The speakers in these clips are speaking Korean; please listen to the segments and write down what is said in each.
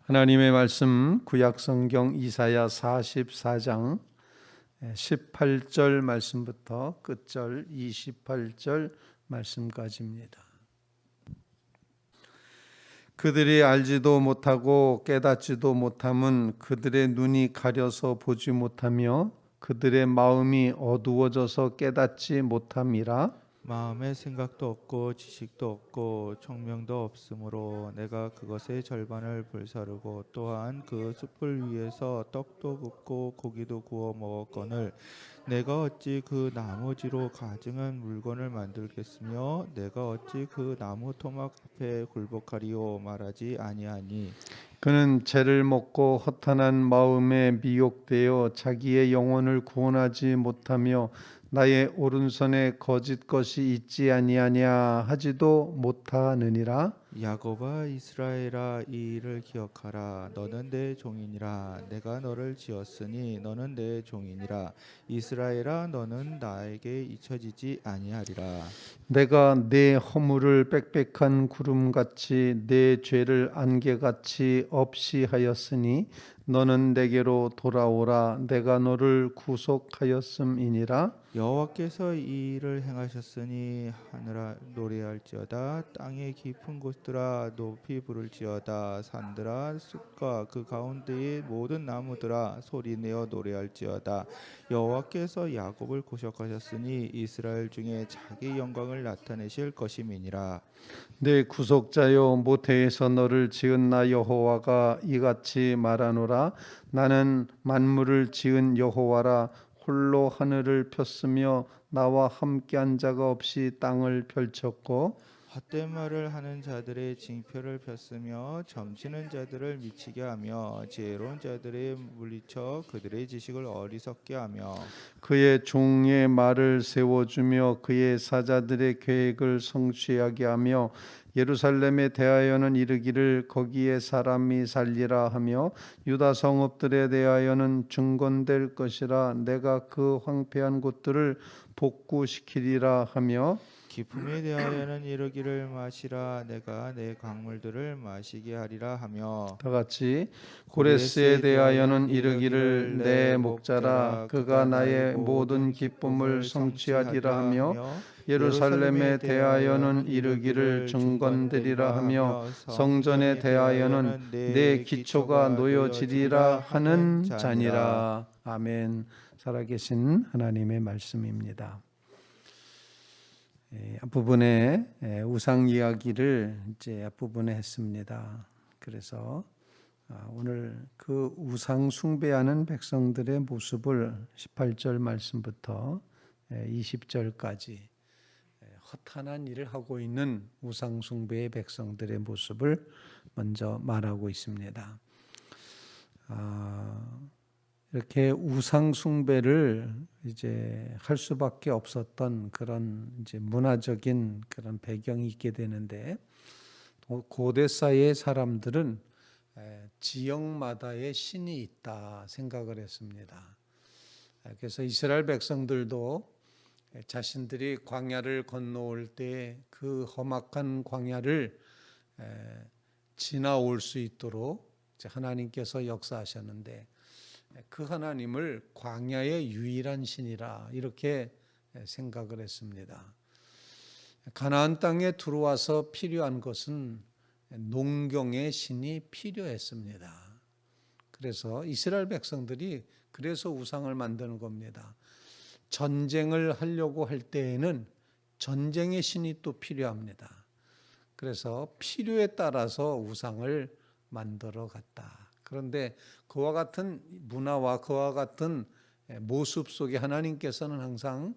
하나님의 말씀 구약성경 이사야 44장 18절 말씀부터 끝절 28절 말씀까지입니다. 그들이 알지도 못하고 깨닫지도 못함은 그들의 눈이 가려서 보지 못하며 그들의 마음이 어두워져서 깨닫지 못함이라. 마음의 생각도 없고 지식도 없고 총명도 없으므로 내가 그것의 절반을 불사르고 또한 그 숯불 위에서 떡도 굽고 고기도 구워 먹었거늘 내가 어찌 그 나머지로 가증한 물건을 만들겠으며 내가 어찌 그 나무 토막 앞에 굴복하리오 말하지 아니하니. 그는 죄를 먹고 허탄한 마음에 미혹되어 자기의 영혼을 구원하지 못하며 나의 오른손에 거짓 것이 있지 아니하냐 하지도 못하느니라. 야곱아 이스라엘아 이 일을 기억하라. 너는 내 종이니라. 내가 너를 지었으니 너는 내 종이니라. 이스라엘아 너는 나에게 잊혀지지 아니하리라. 내가 내 허물을 빽빽한 구름같이 내 죄를 안개같이 없이 하였으니 너는 내게로 돌아오라. 내가 너를 구속하였음이니라. 여호와께서 이 일을 행하셨으니 하늘아 노래할지어다. 땅의 깊은 곳들아 높이 부를지어다. 산들아 숲과 그 가운데의 모든 나무들아 소리내어 노래할지어다. 여호와께서 야곱을 구속하셨으니 이스라엘 중에 자기 영광을 나타내실 것임이니라. 내 구속자여 모태에서 너를 지은 나 여호와가 이같이 말하노라. 나는 만물을 지은 여호와라. 홀로 하늘을 폈으며 나와 함께한 자가 없이 땅을 펼쳤고 헛된 말을 하는 자들의 징표를 폈으며 점치는 자들을 미치게 하며 지혜로운 자들의 물리쳐 그들의 지식을 어리석게 하며 그의 종의 말을 세워주며 그의 사자들의 계획을 성취하게 하며 예루살렘에 대하여는 이르기를 거기에 사람이 살리라 하며 유다 성읍들에 대하여는 증건될 것이라. 내가 그 황폐한 곳들을 복구시키리라 하며 기품에 대하여는 이르기를 마시라. 내가 내 강물들을 마시게 하리라 하며 다 같이 고레스에 대하여는 이르기를 내 목자라. 그가 나의 모든 기쁨을 성취하리라 하며 예루살렘에 대하여는 이르기를 증건되리라 하며 성전에 대하여는 내 기초가 놓여지리라 하는 자니라. 아멘. 살아계신 하나님의 말씀입니다. 앞부분에 우상 이야기를 이제 앞부분에 했습니다. 그래서 오늘 그 우상 숭배하는 백성들의 모습을 18절 말씀부터 20절까지 허탄한 일을 하고 있는 우상 숭배의 백성들의 모습을 먼저 말하고 있습니다. 이렇게 우상 숭배를 이제 할 수밖에 없었던 그런 이제 문화적인 그런 배경이 있게 되는데, 고대 사이의 사람들은 지역마다의 신이 있다 생각을 했습니다. 그래서 이스라엘 백성들도 자신들이 광야를 건너올 때 그 험악한 광야를 지나올 수 있도록 하나님께서 역사하셨는데, 그 하나님을 광야의 유일한 신이라 이렇게 생각을 했습니다. 가나안 땅에 들어와서 필요한 것은 농경의 신이 필요했습니다. 그래서 이스라엘 백성들이 그래서 우상을 만드는 겁니다. 전쟁을 하려고 할 때에는 전쟁의 신이 또 필요합니다. 그래서 필요에 따라서 우상을 만들어 갔다. 그런데 그와 같은 문화와 그와 같은 모습 속에 하나님께서는 항상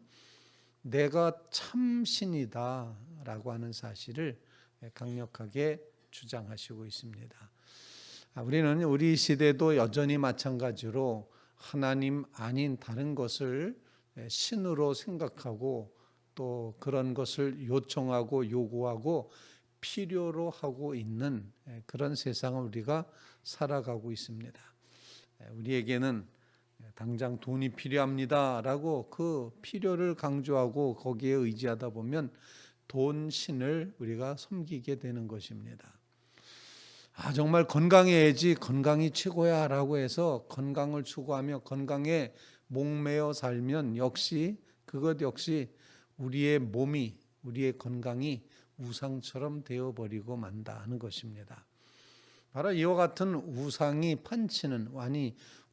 내가 참 신이다 라고 하는 사실을 강력하게 주장하시고 있습니다. 우리는 우리 시대도 여전히 마찬가지로 하나님 아닌 다른 것을 신으로 생각하고 또 그런 것을 요청하고 요구하고 필요로 하고 있는 그런 세상을 우리가 살아가고 있습니다. 우리에게는 당장 돈이 필요합니다라고 그 필요를 강조하고 거기에 의지하다 보면 돈 신을 우리가 섬기게 되는 것입니다. 정말 건강해야지, 건강이 최고야 라고 해서 건강을 추구하며 건강에 목매어 살면 그것 역시 우리의 몸이, 우리의 건강이 우상처럼 되어버리고 만다는 것입니다. 바로 이와 같은 우상이 판치는,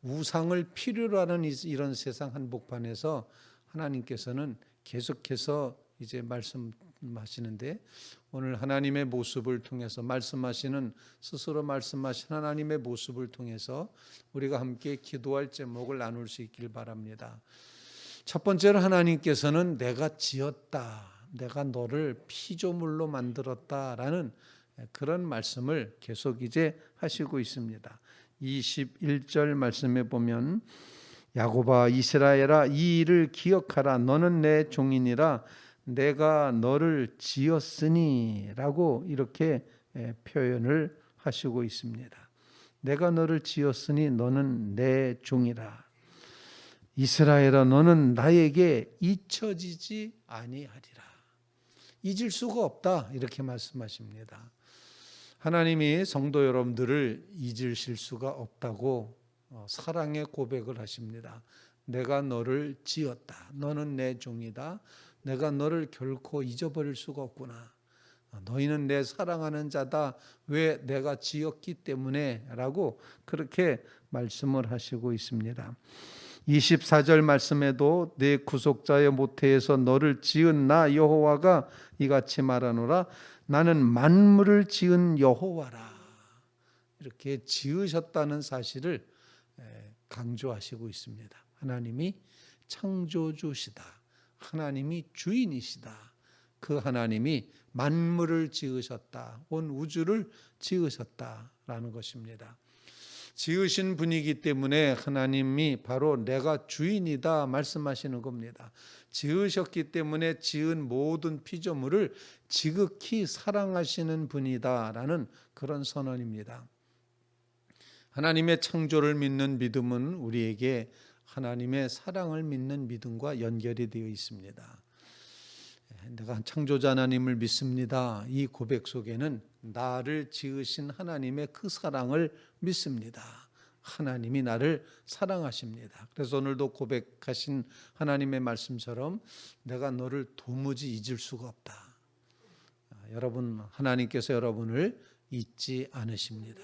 우상을 필요로 하는 이런 세상 한복판에서 하나님께서는 계속해서 이제 말씀하시는데, 오늘 하나님의 모습을 통해서 스스로 말씀하신 하나님의 모습을 통해서 우리가 함께 기도할 제목을 나눌 수 있길 바랍니다. 첫 번째로 하나님께서는 내가 지었다, 내가 너를 피조물로 만들었다라는 그런 말씀을 계속 이제 하시고 있습니다. 21절 말씀에 보면 야곱아 이스라엘아 이 일을 기억하라, 너는 내 종이니라, 내가 너를 지었으니 라고 이렇게 표현을 하시고 있습니다. 내가 너를 지었으니 너는 내 종이라. 이스라엘아 너는 나에게 잊혀지지 아니하리라. 잊을 수가 없다, 이렇게 말씀하십니다. 하나님이 성도 여러분들을 잊으실 수가 없다고 사랑의 고백을 하십니다. 내가 너를 지었다, 너는 내 종이다, 내가 너를 결코 잊어버릴 수가 없구나, 너희는 내 사랑하는 자다, 왜? 내가 지었기 때문에 라고 그렇게 말씀을 하시고 있습니다. 24절 말씀에도 내 구속자의 모태에서 너를 지은 나 여호와가 이같이 말하노라, 나는 만물을 지은 여호와라. 이렇게 지으셨다는 사실을 강조하시고 있습니다. 하나님이 창조주시다, 하나님이 주인이시다, 그 하나님이 만물을 지으셨다, 온 우주를 지으셨다라는 것입니다. 지으신 분이기 때문에 하나님이 바로 내가 주인이다 말씀하시는 겁니다. 지으셨기 때문에 지은 모든 피조물을 지극히 사랑하시는 분이다라는 그런 선언입니다. 하나님의 창조를 믿는 믿음은 우리에게 하나님의 사랑을 믿는 믿음과 연결이 되어 있습니다. 내가 창조자 하나님을 믿습니다, 이 고백 속에는 나를 지으신 하나님의 그 사랑을 믿습니다. 하나님이 나를 사랑하십니다. 그래서 오늘도 고백하신 하나님의 말씀처럼 내가 너를 도무지 잊을 수가 없다. 여러분, 하나님께서 여러분을 잊지 않으십니다.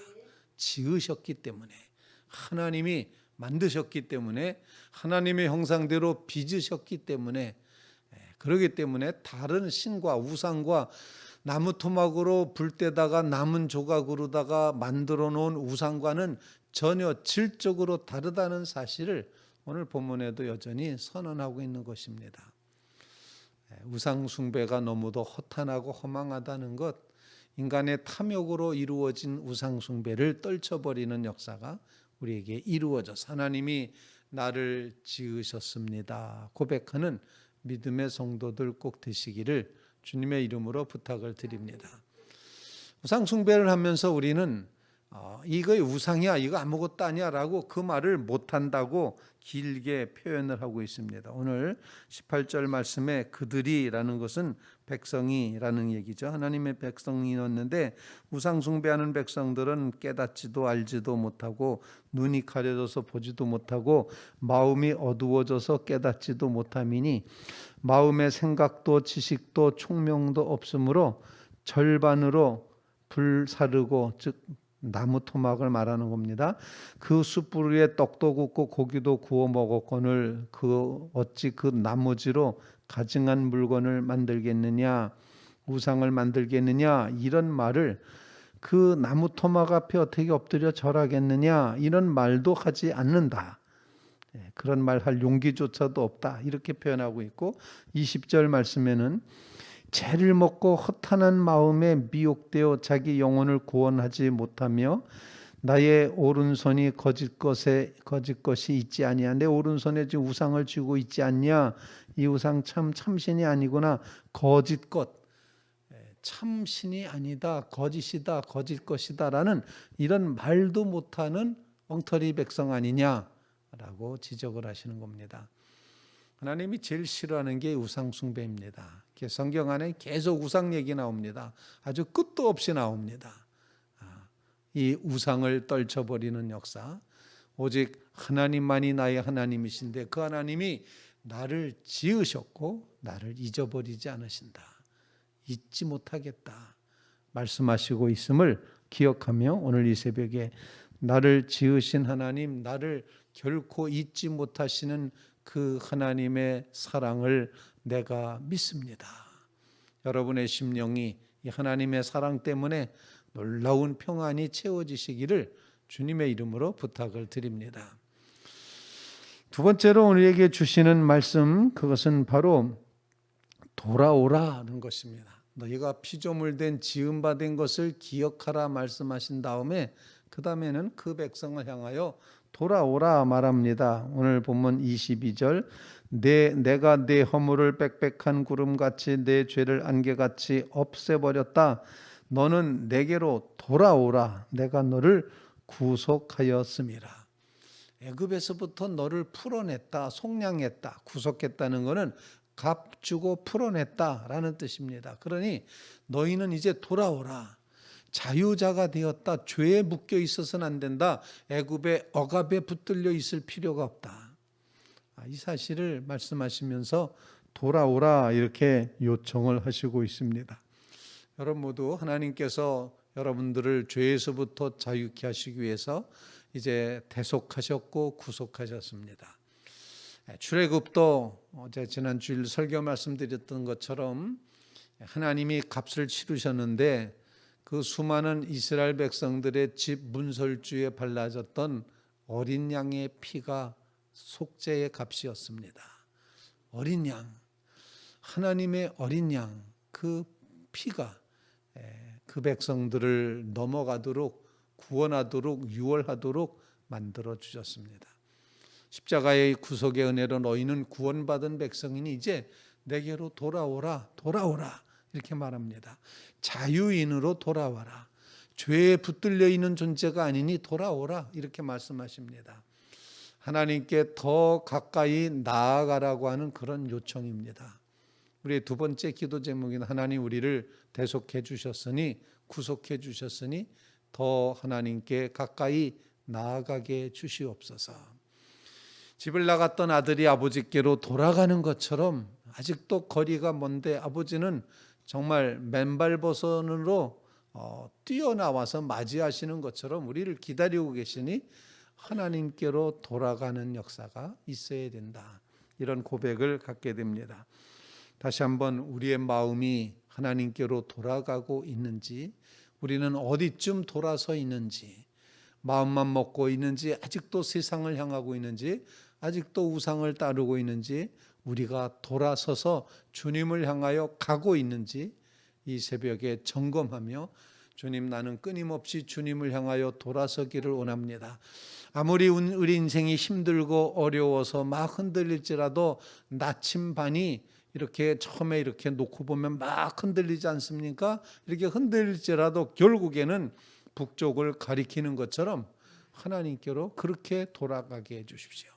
지으셨기 때문에, 하나님이 만드셨기 때문에, 하나님의 형상대로 빚으셨기 때문에, 그렇기 때문에 다른 신과 우상과 나무 토막으로 불 때다가 남은 조각으로다가 만들어 놓은 우상과는 전혀 질적으로 다르다는 사실을 오늘 본문에도 여전히 선언하고 있는 것입니다. 우상 숭배가 너무도 허탄하고 허망하다는 것, 인간의 탐욕으로 이루어진 우상 숭배를 떨쳐버리는 역사가 우리에게 이루어져서 하나님이 나를 지으셨습니다 고백하는 믿음의 성도들 꼭 되시기를 주님의 이름으로 부탁을 드립니다. 우상 숭배를 하면서 우리는 이거 우상이야, 이거 아무것도 아니야 라고 그 말을 못한다고 길게 표현을 하고 있습니다. 오늘 18절 말씀에 그들이라는 것은 백성이라는 얘기죠. 하나님의 백성이었는데 우상 숭배하는 백성들은 깨닫지도 알지도 못하고 눈이 가려져서 보지도 못하고 마음이 어두워져서 깨닫지도 못함이니 마음의 생각도 지식도 총명도 없으므로 절반으로 불사르고, 즉 나무 토막을 말하는 겁니다. 그 숯불 위에 떡도 굽고 고기도 구워 먹었거늘 어찌 그 나무지로 가증한 물건을 만들겠느냐, 우상을 만들겠느냐, 이런 말을 그 나무 토막 앞에 어떻게 엎드려 절하겠느냐, 이런 말도 하지 않는다. 그런 말 할 용기조차도 없다, 이렇게 표현하고 있고, 20절 말씀에는 죄를 먹고 허탄한 마음에 미혹되어 자기 영혼을 구원하지 못하며 나의 오른손이 거짓 것이 있지 아니야, 내 오른손에 지금 우상을 쥐고 있지 않냐, 이 우상 참신이 아니구나, 거짓것, 참신이 아니다, 거짓이다, 거짓 것이다 라는 이런 말도 못하는 엉터리 백성 아니냐라고 지적을 하시는 겁니다. 하나님이 제일 싫어하는 게 우상 숭배입니다. 성경 안에 계속 우상 얘기 나옵니다. 아주 끝도 없이 나옵니다. 이 우상을 떨쳐버리는 역사. 오직 하나님만이 나의 하나님이신데 그 하나님이 나를 지으셨고 나를 잊어버리지 않으신다. 잊지 못하겠다 말씀하시고 있음을 기억하며 오늘 이 새벽에 나를 지으신 하나님, 나를 결코 잊지 못하시는 그 하나님의 사랑을 내가 믿습니다. 여러분의 심령이 이 하나님의 사랑 때문에 놀라운 평안이 채워지시기를 주님의 이름으로 부탁을 드립니다. 두 번째로 우리에게 주시는 말씀, 그것은 바로 돌아오라는 것입니다. 너희가 피조물 된 지음 받은 것을 기억하라 말씀하신 다음에 그 다음에는 그 백성을 향하여 돌아오라 말합니다. 오늘 본문 22절 내가 내 허물을 빽빽한 구름같이 내 죄를 안개같이 없애버렸다. 너는 내게로 돌아오라. 내가 너를 구속하였음이라. 애굽에서부터 너를 풀어냈다, 속량했다, 구속했다는 것은 값 주고 풀어냈다라는 뜻입니다. 그러니 너희는 이제 돌아오라. 자유자가 되었다. 죄에 묶여 있어서는 안 된다. 애굽의 억압에 붙들려 있을 필요가 없다. 이 사실을 말씀하시면서 돌아오라 이렇게 요청을 하시고 있습니다. 여러분 모두 하나님께서 여러분들을 죄에서부터 자유케 하시기 위해서 이제 대속하셨고 구속하셨습니다. 출애굽도 어제 지난 주일 설교 말씀드렸던 것처럼 하나님이 값을 치르셨는데 그 수많은 이스라엘 백성들의 집 문설주에 발라졌던 어린 양의 피가 속죄의 값이었습니다. 어린 양, 하나님의 어린 양, 그 피가 그 백성들을 넘어가도록 구원하도록 유월하도록 만들어 주셨습니다. 십자가의 구속의 은혜로 너희는 구원받은 백성이니 이제 내게로 돌아오라, 돌아오라 이렇게 말합니다. 자유인으로 돌아와라. 죄에 붙들려 있는 존재가 아니니 돌아오라 이렇게 말씀하십니다. 하나님께 더 가까이 나아가라고 하는 그런 요청입니다. 우리의 두 번째 기도 제목인 하나님 우리를 대속해 주셨으니 구속해 주셨으니 더 하나님께 가까이 나아가게 주시옵소서. 집을 나갔던 아들이 아버지께로 돌아가는 것처럼 아직도 거리가 먼데 아버지는 정말 맨발버선으로 뛰어나와서 맞이하시는 것처럼 우리를 기다리고 계시니 하나님께로 돌아가는 역사가 있어야 된다. 이런 고백을 갖게 됩니다. 다시 한번 우리의 마음이 하나님께로 돌아가고 있는지, 우리는 어디쯤 돌아서 있는지, 마음만 먹고 있는지, 아직도 세상을 향하고 있는지, 아직도 우상을 따르고 있는지, 우리가 돌아서서 주님을 향하여 가고 있는지 이 새벽에 점검하며 주님 나는 끊임없이 주님을 향하여 돌아서기를 원합니다. 아무리 우리 인생이 힘들고 어려워서 막 흔들릴지라도 나침반이 이렇게 처음에 이렇게 놓고 보면 막 흔들리지 않습니까? 이렇게 흔들릴지라도 결국에는 북쪽을 가리키는 것처럼 하나님께로 그렇게 돌아가게 해 주십시오.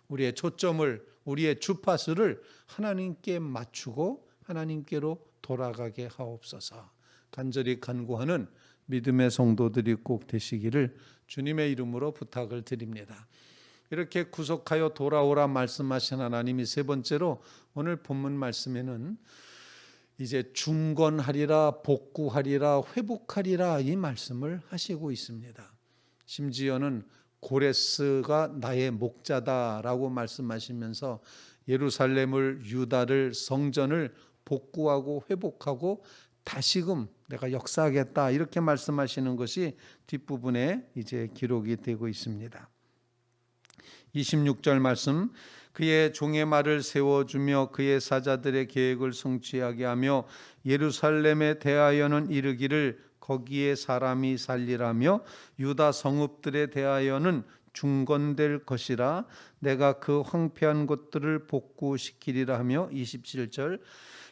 우리의 초점을, 우리의 주파수를 하나님께 맞추고 하나님께로 돌아가게 하옵소서. 간절히 간구하는 믿음의 성도들이 꼭 되시기를 주님의 이름으로 부탁을 드립니다. 이렇게 구속하여 돌아오라 말씀하신 하나님이 세 번째로 오늘 본문 말씀에는 이제 중건하리라, 복구하리라, 회복하리라 이 말씀을 하시고 있습니다. 심지어는 고레스가 나의 목자다라고 말씀하시면서 예루살렘을, 유다를, 성전을 복구하고 회복하고 다시금 내가 역사하겠다 이렇게 말씀하시는 것이 뒷부분에 이제 기록이 되고 있습니다. 26절 말씀 그의 종의 말을 세워주며 그의 사자들의 계획을 성취하게 하며 예루살렘에 대하여는 이르기를 거기에 사람이 살리라며 유다 성읍들에 대하여는 중건될 것이라 내가 그 황폐한 곳들을 복구시키리라 하며 27절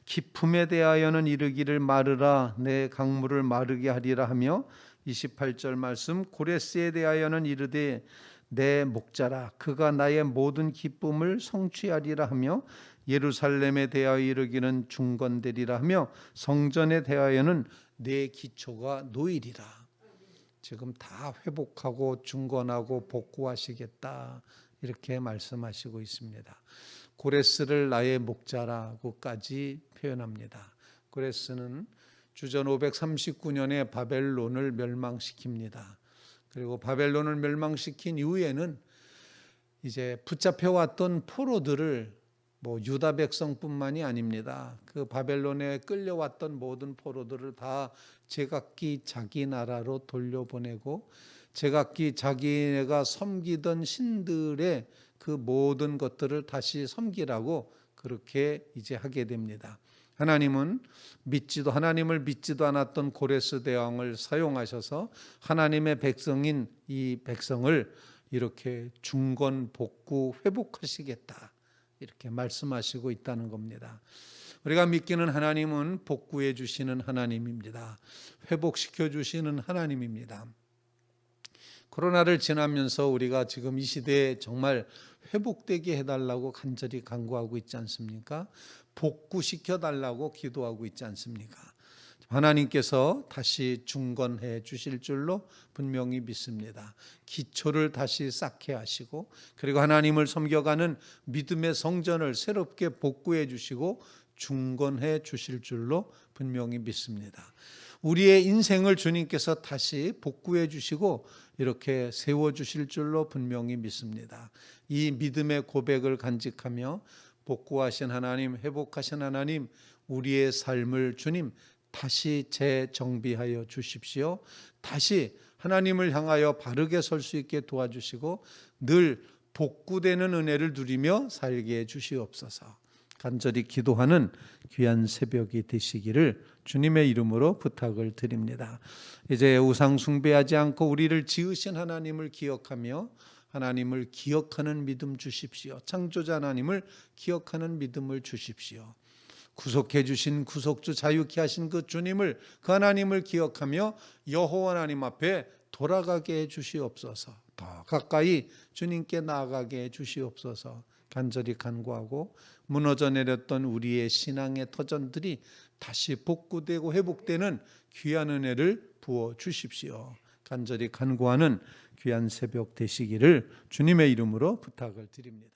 기품에 대하여는 이르기를 마르라 내 강물을 마르게 하리라 하며 28절 말씀 고레스에 대하여는 이르되 내 목자라 그가 나의 모든 기쁨을 성취하리라 하며 예루살렘에 대하여 이르기는 중건되리라 하며 성전에 대하여는 내 기초가 놓이리라. 지금 다 회복하고 중건하고 복구하시겠다 이렇게 말씀하시고 있습니다. 고레스를 나의 목자라고까지 표현합니다. 고레스는 주전 539년에 바벨론을 멸망시킵니다. 그리고 바벨론을 멸망시킨 이후에는 이제 붙잡혀왔던 포로들을 유다 백성뿐만이 아닙니다. 그 바벨론에 끌려왔던 모든 포로들을 다 제각기 자기 나라로 돌려보내고 제각기 자기네가 섬기던 신들의 그 모든 것들을 다시 섬기라고 그렇게 이제 하게 됩니다. 하나님을 믿지도 않았던 고레스 대왕을 사용하셔서 하나님의 백성인 이 백성을 이렇게 중건 복구 회복하시겠다 이렇게 말씀하시고 있다는 겁니다. 우리가 믿기는 하나님은 복구해 주시는 하나님입니다. 회복시켜 주시는 하나님입니다. 코로나를 지나면서 우리가 지금 이 시대에 정말 회복되게 해달라고 간절히 간구하고 있지 않습니까? 복구시켜 달라고 기도하고 있지 않습니까? 하나님께서 다시 중건해 주실 줄로 분명히 믿습니다. 기초를 다시 쌓게 하시고 그리고 하나님을 섬겨가는 믿음의 성전을 새롭게 복구해 주시고 중건해 주실 줄로 분명히 믿습니다. 우리의 인생을 주님께서 다시 복구해 주시고 이렇게 세워주실 줄로 분명히 믿습니다. 이 믿음의 고백을 간직하며 복구하신 하나님, 회복하신 하나님, 우리의 삶을 주님 다시 재정비하여 주십시오. 다시 하나님을 향하여 바르게 설 수 있게 도와주시고 늘 복구되는 은혜를 누리며 살게 해 주시옵소서. 간절히 기도하는 귀한 새벽이 되시기를 주님의 이름으로 부탁을 드립니다. 이제 우상 숭배하지 않고 우리를 지으신 하나님을 기억하며 하나님을 기억하는 믿음 주십시오. 창조자 하나님을 기억하는 믿음을 주십시오. 구속해 주신 구속주 자유케 하신 그 주님을 그 하나님을 기억하며 여호와 하나님 앞에 돌아가게 해 주시옵소서. 더 가까이 주님께 나아가게 해 주시옵소서. 간절히 간구하고 무너져 내렸던 우리의 신앙의 터전들이 다시 복구되고 회복되는 귀한 은혜를 부어 주십시오. 간절히 간구하는 귀한 새벽 되시기를 주님의 이름으로 부탁을 드립니다.